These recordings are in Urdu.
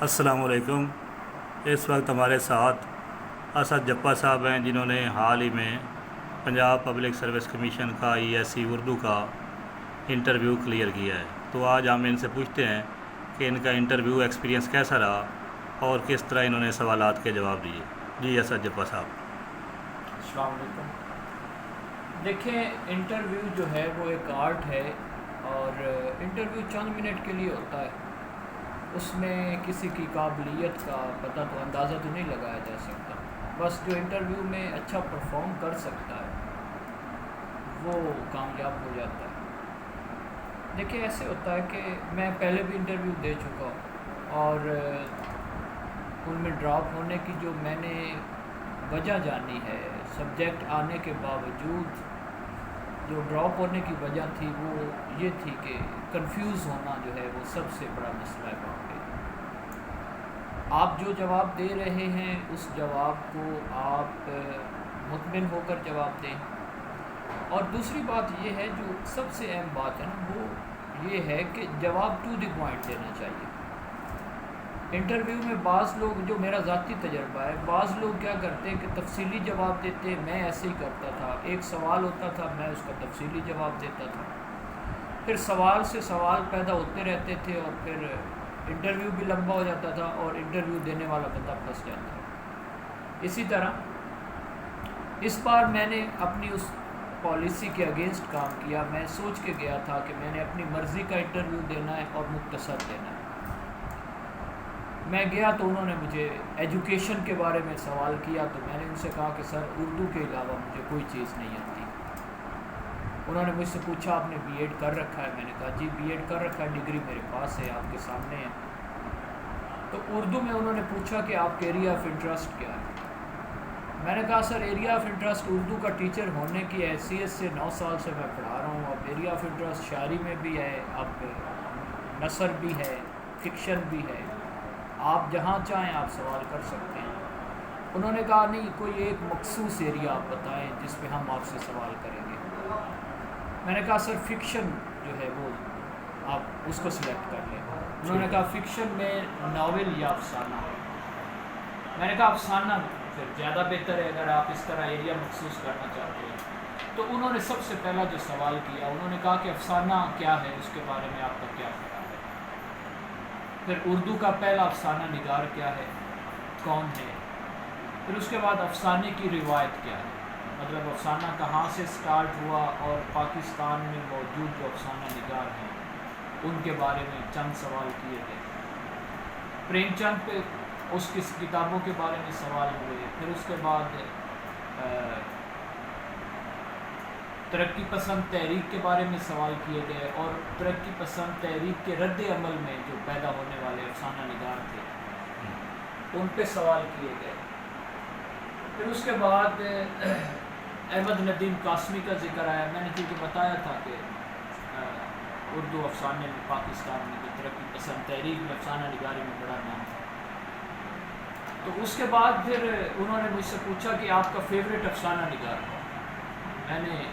السلام علیکم۔ اس وقت ہمارے ساتھ اسد جپا صاحب ہیں، جنہوں نے حال ہی میں پنجاب پبلک سروس کمیشن کا ESC اردو کا انٹرویو کلیئر کیا ہے۔ تو آج ہم ان سے پوچھتے ہیں کہ ان کا انٹرویو ایکسپیرینس کیسا رہا اور کس طرح انہوں نے سوالات کے جواب دیے۔ جی اسد جپا صاحب۔ السلام علیکم۔ دیکھیں، انٹرویو جو ہے وہ ایک آرٹ ہے، اور انٹرویو چند منٹ کے لیے ہوتا ہے۔ اس میں کسی کی قابلیت کا پتہ تو اندازہ تو نہیں لگایا جا سکتا، بس جو انٹرویو میں اچھا پرفارم کر سکتا ہے وہ کامیاب ہو جاتا ہے۔ دیکھیں، ایسے ہوتا ہے کہ میں پہلے بھی انٹرویو دے چکا ہوں، اور ان میں ڈراپ ہونے کی جو میں نے وجہ جانی ہے، سبجیکٹ آنے کے باوجود جو ڈراپ ہونے کی وجہ تھی وہ یہ تھی کہ کنفیوز ہونا جو ہے وہ سب سے بڑا مسئلہ ہے وہاں پہ۔ آپ جو جواب دے رہے ہیں اس جواب کو آپ مطمئن ہو کر جواب دیں، اور دوسری بات یہ ہے، جو سب سے اہم بات ہے نا، وہ یہ ہے کہ جواب ٹو دی پوائنٹ دینا چاہیے۔ انٹرویو میں بعض لوگ، جو میرا ذاتی تجربہ ہے، بعض لوگ کیا کرتے ہیں کہ تفصیلی جواب دیتے، میں ایسے ہی کرتا تھا۔ ایک سوال ہوتا تھا، میں اس کا تفصیلی جواب دیتا تھا، پھر سوال سے سوال پیدا ہوتے رہتے تھے، اور پھر انٹرویو بھی لمبا ہو جاتا تھا اور انٹرویو دینے والا بندہ پھنس جاتا ہے۔ اسی طرح اس بار میں نے اپنی اس پالیسی کے اگینسٹ کام کیا۔ میں سوچ کے گیا تھا کہ میں نے اپنی مرضی کا انٹرویو دینا ہے اور مختصر دینا ہے۔ میں گیا تو انہوں نے مجھے ایجوکیشن کے بارے میں سوال کیا، تو میں نے ان سے کہا کہ سر، اردو کے علاوہ مجھے کوئی چیز نہیں آتی۔ انہوں نے مجھ سے پوچھا آپ نے بی ایڈ کر رکھا ہے؟ میں نے کہا جی بی ایڈ کر رکھا ہے، ڈگری میرے پاس ہے، آپ کے سامنے ہے۔ تو اردو میں انہوں نے پوچھا کہ آپ کے ایریا آف انٹرسٹ کیا ہے؟ میں نے کہا سر، ایریا آف انٹرسٹ اردو کا ٹیچر ہونے کی حیثیت سے 9 سال سے میں پڑھا رہا ہوں۔ اب ایریا آف انٹرسٹ شاعری میں بھی ہے، اب نثر بھی ہے، فکشن بھی ہے، آپ جہاں چاہیں آپ سوال کر سکتے ہیں۔ انہوں نے کہا نہیں، کوئی ایک مخصوص ایریا آپ بتائیں جس پہ ہم آپ سے سوال کریں گے۔ میں نے کہا سر، فکشن جو ہے وہ آپ اس کو سلیکٹ کر لیں۔ انہوں نے کہا فکشن میں ناول یا افسانہ؟ میں نے کہا افسانہ پھر زیادہ بہتر ہے اگر آپ اس طرح ایریا مخصوص کرنا چاہتے ہیں۔ تو انہوں نے سب سے پہلا جو سوال کیا، انہوں نے کہا کہ افسانہ کیا ہے، اس کے بارے میں آپ کا کیا خیال ہے؟ پھر اردو کا پہلا افسانہ نگار کیا ہے، کون ہے؟ پھر اس کے بعد افسانے کی روایت کیا ہے، مطلب افسانہ کہاں سے سٹارٹ ہوا، اور پاکستان میں موجود جو افسانہ نگار ہیں ان کے بارے میں چند سوال کیے گئے۔ پریم چند پہ اس کی کتابوں کے بارے میں سوال ہوئے۔ پھر اس کے بعد ترقی پسند تحریک کے بارے میں سوال کیے گئے، اور ترقی پسند تحریک کے رد عمل میں جو پیدا ہونے والے افسانہ نگار تھے ان پہ سوال کیے گئے۔ پھر اس کے بعد احمد ندیم قاسمی کا ذکر آیا۔ میں نے چونکہ بتایا تھا کہ اردو افسانے میں پاکستان میں جو ترقی پسند تحریک میں افسانہ نگاری میں بڑا نام تھا۔ تو اس کے بعد پھر انہوں نے مجھ سے پوچھا کہ آپ کا فیوریٹ افسانہ نگار ہے؟ میں نے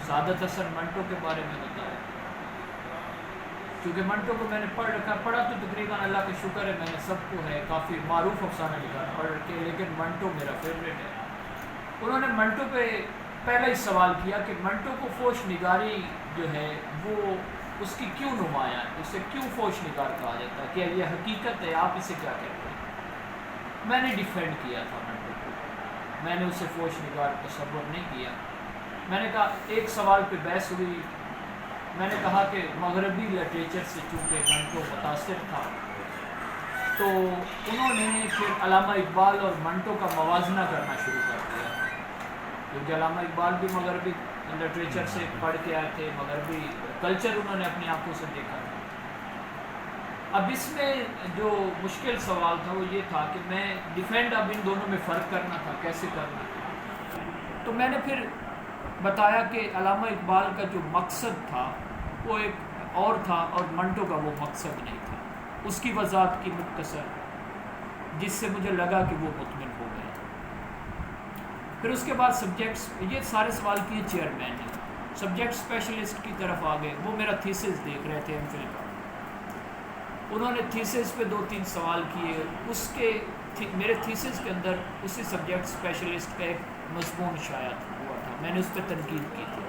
سعادت حسن منٹو کے بارے میں بتایا، کیونکہ منٹو کو میں نے پڑھا تو تقریباً اللہ کا شکر ہے میں نے سب کو ہے کافی معروف افسانہ نگار پڑھ کے، لیکن منٹو میرا فیوریٹ ہے۔ انہوں نے منٹو پہ پہلا ہی سوال کیا کہ منٹو کو فوش نگاری جو ہے وہ اس کی کیوں نمایاں ہے، اسے کیوں فوش نگار کہا جاتا ہے، کیا یہ حقیقت ہے، آپ اسے کیا کہتے ہیں؟ میں نے ڈیفینڈ کیا تھا منٹو کو، میں نے اسے فوش نگار تصور نہیں کیا۔ میں نے کہا، ایک سوال پہ بحث ہوئی، میں نے کہا کہ مغربی لٹریچر سے چونکہ منٹو متاثر تھا، تو انہوں نے پھر علامہ اقبال اور منٹو کا موازنہ کرنا شروع کر دیا، کیونکہ علامہ اقبال بھی مغربی لٹریچر سے پڑھ کے آئے تھے، مغربی کلچر انہوں نے اپنی آنکھوں سے دیکھا تھا۔ اب اس میں جو مشکل سوال تھا وہ یہ تھا کہ میں ڈیفینڈ اب ان دونوں میں فرق کرنا تھا، کیسے کرنا تھا۔ تو میں نے پھر بتایا کہ علامہ اقبال کا جو مقصد تھا وہ ایک اور تھا، اور منٹو کا وہ مقصد نہیں تھا۔ اس کی وضاحت کی مختصر، جس سے مجھے لگا کہ وہ مطمئن ہو گئے۔ پھر اس کے بعد سبجیکٹس، یہ سارے سوال کیے چیئرمین نے، سبجیکٹ اسپیشلسٹ کی طرف آ گئے، وہ میرا تھیسس دیکھ رہے تھے ایم فل کا۔ انہوں نے تھیسس پہ 2-3 سوال کیے. اس کے میرے تھیسس کے اندر اسی سبجیکٹ اسپیشلسٹ کا ایک مضمون شائع ہوا تھا. میں نے اس پہ تنقید کی تھی.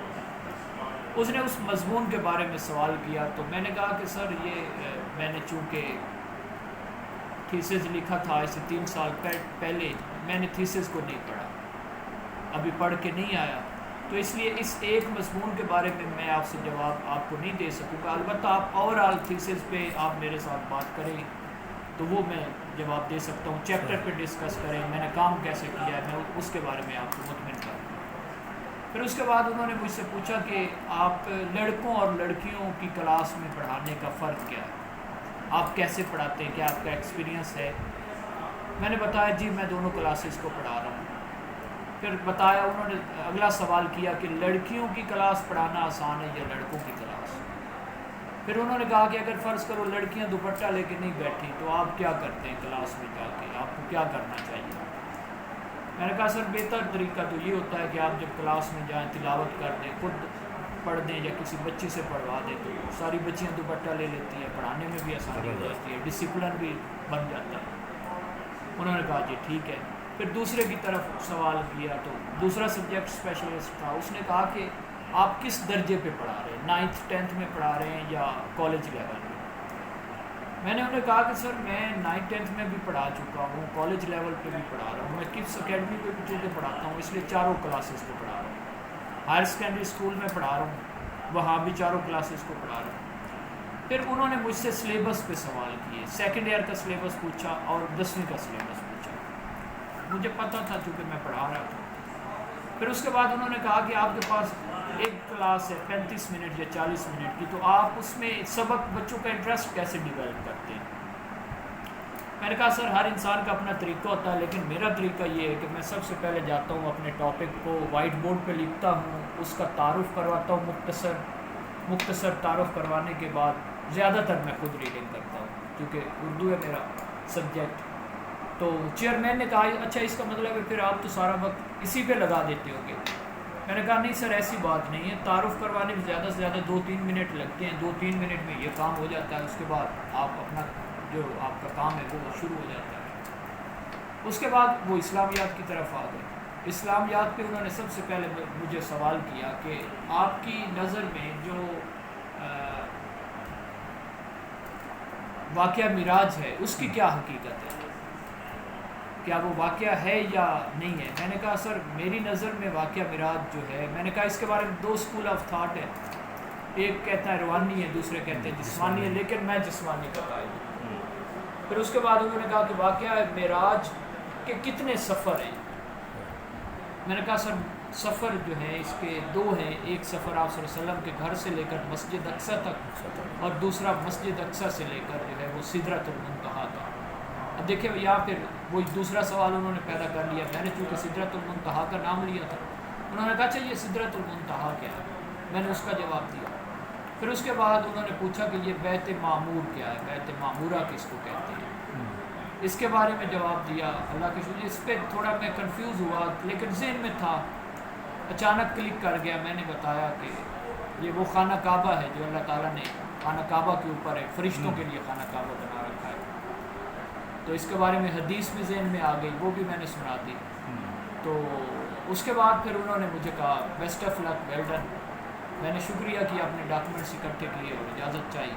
اس نے اس مضمون کے بارے میں سوال کیا تو میں نے کہا کہ سر یہ میں نے چونکہ تھیسس لکھا تھا اسے 3 سال پہلے میں نے تھیسس کو نہیں پڑھا, ابھی پڑھ کے نہیں آیا, تو اس لیے اس ایک مضمون کے بارے میں آپ سے جواب آپ کو نہیں دے سکوں گا. البتہ آپ اوور آل تھیسس پہ آپ میرے ساتھ بات کریں تو وہ میں جواب دے سکتا ہوں. چیپٹر پہ ڈسکس کریں, میں نے کام کیسے کیا ہے, میں اس کے بارے میں آپ کو مطمئن کروں. پھر اس کے بعد انہوں نے مجھ سے پوچھا کہ آپ لڑکوں اور لڑکیوں کی کلاس میں پڑھانے کا فرق کیا ہے, آپ کیسے پڑھاتے ہیں, کیا آپ کا ایکسپیرینس ہے. میں نے بتایا جی میں دونوں کلاسز کو پڑھا رہا ہوں. پھر بتایا, انہوں نے اگلا سوال کیا کہ لڑکیوں کی کلاس پڑھانا آسان ہے یا لڑکوں کی کلاس. پھر انہوں نے کہا کہ اگر فرض کرو لڑکیاں دوپٹہ لے کے نہیں بیٹھی تو آپ کیا کرتے ہیں کلاس میں جا کے, آپ کو کیا کرنا چاہیے. میں نے کہا سر بہتر طریقہ تو یہ ہوتا ہے کہ آپ جب کلاس میں جائیں تلاوت کر دیں, خود پڑھ دیں یا کسی بچی سے پڑھوا دیں تو ساری بچیاں دوپٹہ لے لیتی ہیں, پڑھانے میں بھی آسانی ہو جاتی ہے, ڈسپلن بھی بن جاتا ہے. انہوں نے کہا جی ٹھیک ہے. پھر دوسرے کی طرف سوال کیا تو دوسرا سبجیکٹ اسپیشلسٹ تھا. اس نے کہا کہ آپ کس درجے پہ پڑھا رہے ہیں, 9th 10th میں پڑھا رہے ہیں یا کالج لیول میں. میں نے انہیں کہا کہ سر میں 9th 10th میں بھی پڑھا چکا ہوں, کالج لیول پہ بھی پڑھا رہا ہوں, میں کس اکیڈمی پہ بھی چونکہ پڑھاتا ہوں اس لیے چاروں کلاسز کو پڑھا رہا ہوں. ہائر سیکنڈری اسکول میں پڑھا رہا ہوں, وہاں بھی چاروں کلاسز کو پڑھا رہا ہوں. پھر انہوں نے مجھ سے سلیبس پہ سوال کیے, سیکنڈ ایئر کا سلیبس پوچھا اور 10ویں کا سلیبس پوچھا. مجھے پتہ تھا چونکہ میں پڑھا رہا تھا. پھر اس کے بعد انہوں نے کہا کہ آپ کے پاس ایک کلاس ہے 35 منٹ یا 40 منٹ کی, تو آپ اس میں سبق بچوں کا انٹرسٹ کیسے ڈیولپ کرتے ہیں. میں نے کہا سر ہر انسان کا اپنا طریقہ ہوتا ہے, لیکن میرا طریقہ یہ ہے کہ میں سب سے پہلے جاتا ہوں اپنے ٹاپک کو وائٹ بورڈ پہ لکھتا ہوں, اس کا تعارف کرواتا ہوں, مختصر تعارف کروانے کے بعد زیادہ تر میں خود ریڈنگ کرتا ہوں کیونکہ اردو ہے میرا سبجیکٹ. تو چیئرمین نے کہا اچھا اس کا مطلب ہے پھر آپ تو سارا وقت اسی پہ لگا دیتے ہو گے. میں نے کہا نہیں سر ایسی بات نہیں ہے, تعارف کروانے میں زیادہ سے زیادہ 2-3 منٹ لگتے ہیں, 2-3 منٹ میں یہ کام ہو جاتا ہے. اس کے بعد آپ اپنا جو آپ کا کام ہے وہ شروع ہو جاتا ہے. اس کے بعد وہ اسلامیات کی طرف آ گئے. اسلامیات پہ انہوں نے سب سے پہلے مجھے سوال کیا کہ آپ کی نظر میں جو واقعہ معراج ہے اس کی کیا حقیقت ہے, کیا وہ واقعہ ہے یا نہیں ہے. میں نے کہا سر میری نظر میں واقعہ معراج جو ہے, میں نے کہا اس کے بارے میں 2 اسکول آف تھاٹ ہے, ایک کہتا ہے روحانی ہے, دوسرے کہتے ہیں جسمانی ہے, لیکن میں جسمانی کا قائل ہوں. پھر اس کے بعد انہوں نے کہا کہ واقعہ معراج کے کتنے سفر ہیں. میں نے کہا سر سفر جو ہے اس کے 2 ہیں, ایک سفر آپ صلی اللہ علیہ وسلم کے گھر سے لے کر مسجد اقصیٰ تک, اور دوسرا مسجد اقصیٰ سے لے کر جو ہے وہ سدرۃ المنتہا تک. اب دیکھیں یہاں پھر وہ دوسرا سوال انہوں نے پیدا کر لیا. میں نے چونکہ سدرۃ المنتہا کا نام لیا تھا, انہوں نے کہا اچھا یہ سدرۃ المنتہا کیا ہے. میں نے اس کا جواب دیا. پھر اس کے بعد انہوں نے پوچھا کہ یہ بیت معمور کیا ہے, بیت معمورہ کس کو کہتے ہیں. اس کے بارے میں جواب دیا. اللہ کے شکر اس پہ تھوڑا میں کنفیوز ہوا, لیکن ذہن میں تھا, اچانک کلک کر گیا. میں نے بتایا کہ یہ وہ خانہ کعبہ ہے جو اللہ تعالیٰ نے خانہ کعبہ کے اوپر ہے, فرشتوں کے لیے خانہ کعبہ بنا رکھا ہے. تو اس کے بارے میں حدیث بھی ذہن میں آ گئی, وہ بھی میں نے سنا دی. تو اس کے بعد پھر انہوں نے مجھے کہا best of luck, well done. میں نے شکریہ کیا, اپنے ڈاکومنٹس اکٹھے کیے اور اجازت چاہی.